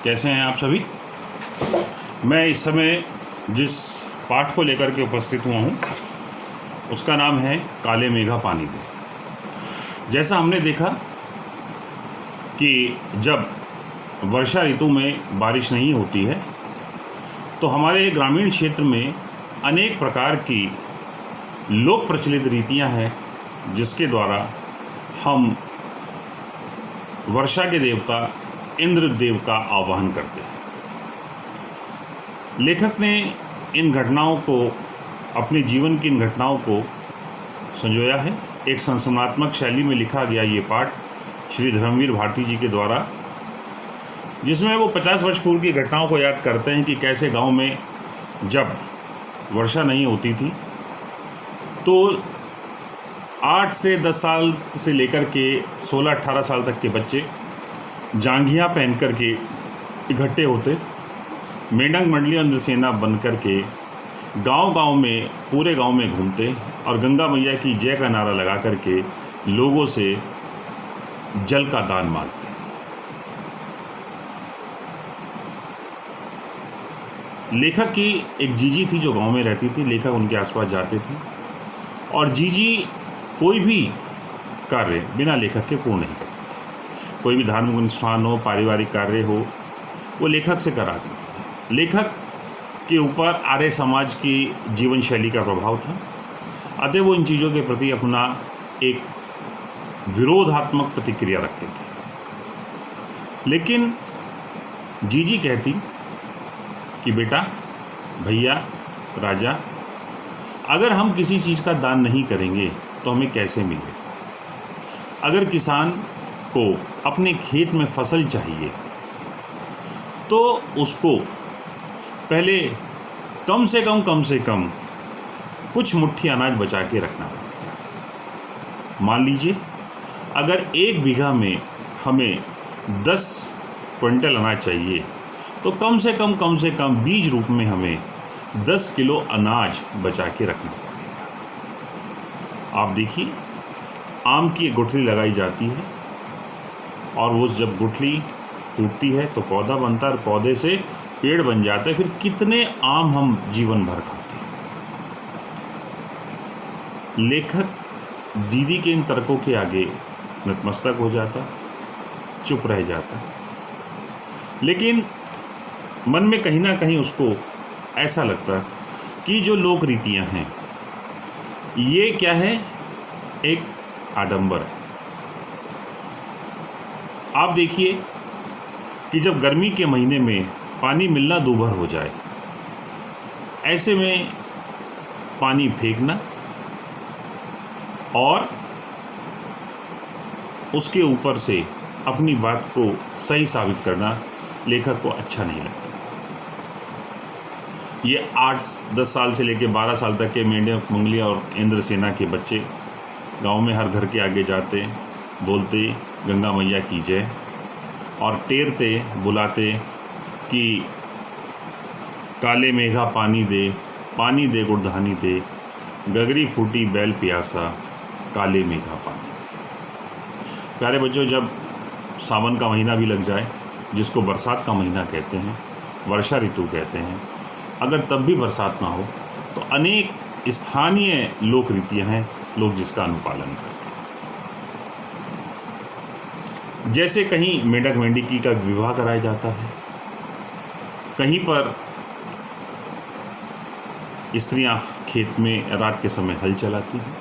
कैसे हैं आप सभी। मैं इस समय जिस पाठ को लेकर के उपस्थित हुआ हूँ उसका नाम है काले मेघा पानी दे। जैसा हमने देखा कि जब वर्षा ऋतु में बारिश नहीं होती है तो हमारे ग्रामीण क्षेत्र में अनेक प्रकार की लोक प्रचलित रीतियां हैं जिसके द्वारा हम वर्षा के देवता इंद्रदेव का आवाहन करते हैं। लेखक ने इन घटनाओं को, अपने जीवन की इन घटनाओं को संजोया है। एक संस्मरणात्मक शैली में लिखा गया ये पाठ श्री धर्मवीर भारती जी के द्वारा, जिसमें वो 50 वर्ष पूर्व की घटनाओं को याद करते हैं कि कैसे गांव में जब वर्षा नहीं होती थी तो 8 से 10 साल से लेकर के 16-18 साल तक के बच्चे जांघियाँ पहन कर के इकट्ठे होते, मेंढक मंडली और सेना बन कर के गांव-गांव में, पूरे गांव में घूमते और गंगा मैया की जय का नारा लगा कर के लोगों से जल का दान मांगते। लेखक की एक जीजी थी जो गांव में रहती थी। लेखक उनके आसपास जाते थे और जीजी कोई भी कार्य बिना लेखक के पूर्ण नहीं करती। कोई भी धार्मिक अनुष्ठान हो, पारिवारिक कार्य हो, वो लेखक से कराती थी। लेखक के ऊपर आर्य समाज की जीवन शैली का प्रभाव था, अतः वो इन चीज़ों के प्रति अपना एक विरोधात्मक प्रतिक्रिया रखते थे। लेकिन जीजी कहती कि बेटा, भैया, राजा, अगर हम किसी चीज़ का दान नहीं करेंगे तो हमें कैसे मिलेगा। अगर किसान को अपने खेत में फसल चाहिए तो उसको पहले कम से कम कुछ मुट्ठी अनाज बचा के रखना पड़ेगा। मान लीजिए अगर 1 बीघा में हमें 10 क्विंटल अनाज चाहिए तो कम से कम बीज रूप में हमें 10 किलो अनाज बचा के रखना पड़ेगा। आप देखिए, आम की एक गुठली लगाई जाती है और वो जब गुठली टूटती है तो पौधा बनता है और पौधे से पेड़ बन जाता है। फिर कितने आम हम जीवन भर खाते हैं। लेखक दीदी के इन तर्कों के आगे नतमस्तक हो जाता, चुप रह जाता, लेकिन मन में कहीं ना कहीं उसको ऐसा लगता कि जो लोक रीतियाँ हैं ये क्या है, एक आडंबर है। आप देखिए कि जब गर्मी के महीने में पानी मिलना दूभर हो जाए, ऐसे में पानी फेंकना और उसके ऊपर से अपनी बात को सही साबित करना लेखक को अच्छा नहीं लगता। ये 8-10 साल से लेकर 12 साल तक के मेंढक मंगली और इंद्र सेना के बच्चे गांव में हर घर के आगे जाते, बोलते गंगा मैया की जय और टेरते, बुलाते कि काले मेघा पानी दे गुड़धानी दे, गगरी फूटी बैल प्यासा, काले मेघा पानी दे। प्यारे बच्चों, जब सावन का महीना भी लग जाए, जिसको बरसात का महीना कहते हैं, वर्षा ऋतु कहते हैं, अगर तब भी बरसात ना हो तो अनेक स्थानीय लोक रीतियाँ हैं, लोग जिसका अनुपालन करते हैं। जैसे कहीं मेंढक मेंढकी का विवाह कराया जाता है, कहीं पर स्त्रियां खेत में रात के समय हल चलाती हैं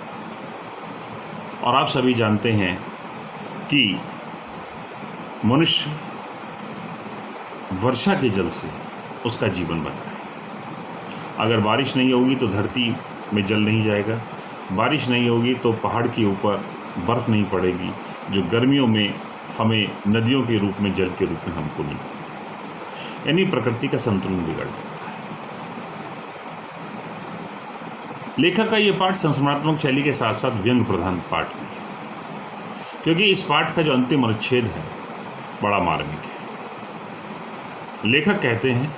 और आप सभी जानते हैं कि मनुष्य वर्षा के जल से उसका जीवन बना है। अगर बारिश नहीं होगी तो धरती में जल नहीं जाएगा, बारिश नहीं होगी तो पहाड़ के ऊपर बर्फ़ नहीं पड़ेगी, जो गर्मियों में हमें नदियों के रूप में, जल के रूप में हमको मिलती है। यानी प्रकृति का संतुलन बिगड़ जाता है। लेखक का ये पाठ संस्मरणात्मक शैली के साथ साथ व्यंग प्रधान पाठ भी है, क्योंकि इस पाठ का जो अंतिम अनुच्छेद है बड़ा मार्मिक है। लेखक कहते हैं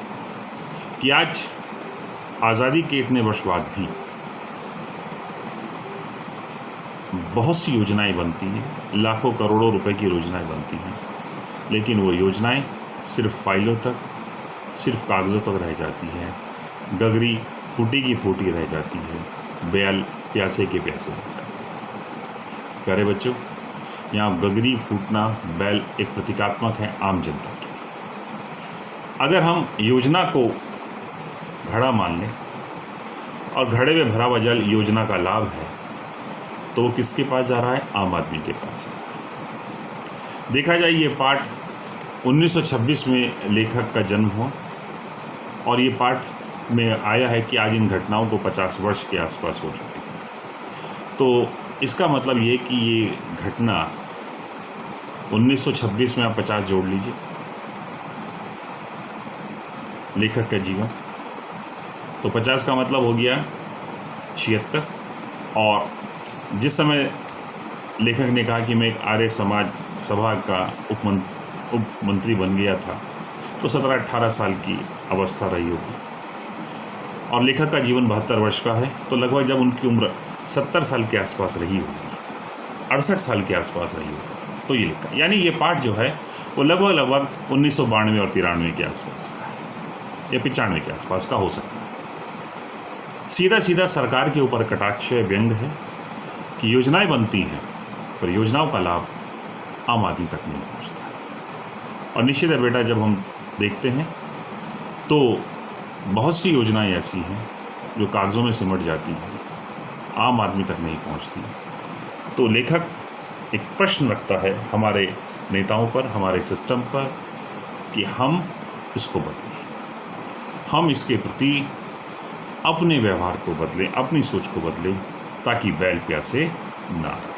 कि आज आज़ादी के इतने वर्ष बाद भी बहुत सी योजनाएं बनती हैं, लाखों करोड़ों रुपए की योजनाएं बनती हैं, लेकिन वो योजनाएं सिर्फ फाइलों तक, सिर्फ कागज़ों तक रह जाती है। गगरी फूटी की फूटी रह जाती है, बैल प्यासे के प्यासे रह जाते हैं। प्यारे बच्चों, यहाँ गगरी फूटना, बैल एक प्रतीकात्मक है आम जनता के लिए। अगर हम योजना को घड़ा मान लें और घड़े में भरा हुआ जल योजना का लाभ है, तो वो किसके पास जा रहा है? आम आदमी के पास है। देखा जाए ये पाठ 1926 में लेखक का जन्म हुआ और ये पाठ में आया है कि आज इन घटनाओं को 50 वर्ष के आसपास हो चुके हैं। तो इसका मतलब ये कि ये घटना 1926 में आप 50 जोड़ लीजिए, लेखक का जीवन, तो 50 का मतलब हो गया 76। और जिस समय लेखक ने कहा कि मैं एक आर्य समाज सभा का उप मंत्री बन गया था, तो 17-18 साल की अवस्था रही होगी। और लेखक का जीवन 72 वर्ष का है, तो लगभग जब उनकी उम्र 70 साल के आसपास रही होगी, 68 साल के आसपास रही होगी, तो ये लिखा। यानी ये पाठ जो है वो लगभग 1992 और 93 के आसपास का है, या 95 के आसपास का हो सकता है। सीधा सीधा सरकार के ऊपर कटाक्ष व्यंग है कि योजनाएं बनती हैं पर योजनाओं का लाभ आम आदमी तक नहीं पहुंचता। और निश्चित है बेटा, जब हम देखते हैं तो बहुत सी योजनाएं ऐसी हैं जो कागज़ों में सिमट जाती हैं, आम आदमी तक नहीं पहुंचती। तो लेखक एक प्रश्न रखता है हमारे नेताओं पर, हमारे सिस्टम पर, कि हम इसको बदलें, हम इसके प्रति अपने व्यवहार को बदलें, अपनी सोच को बदलें, ताकि बैल प्यासे ना रहे।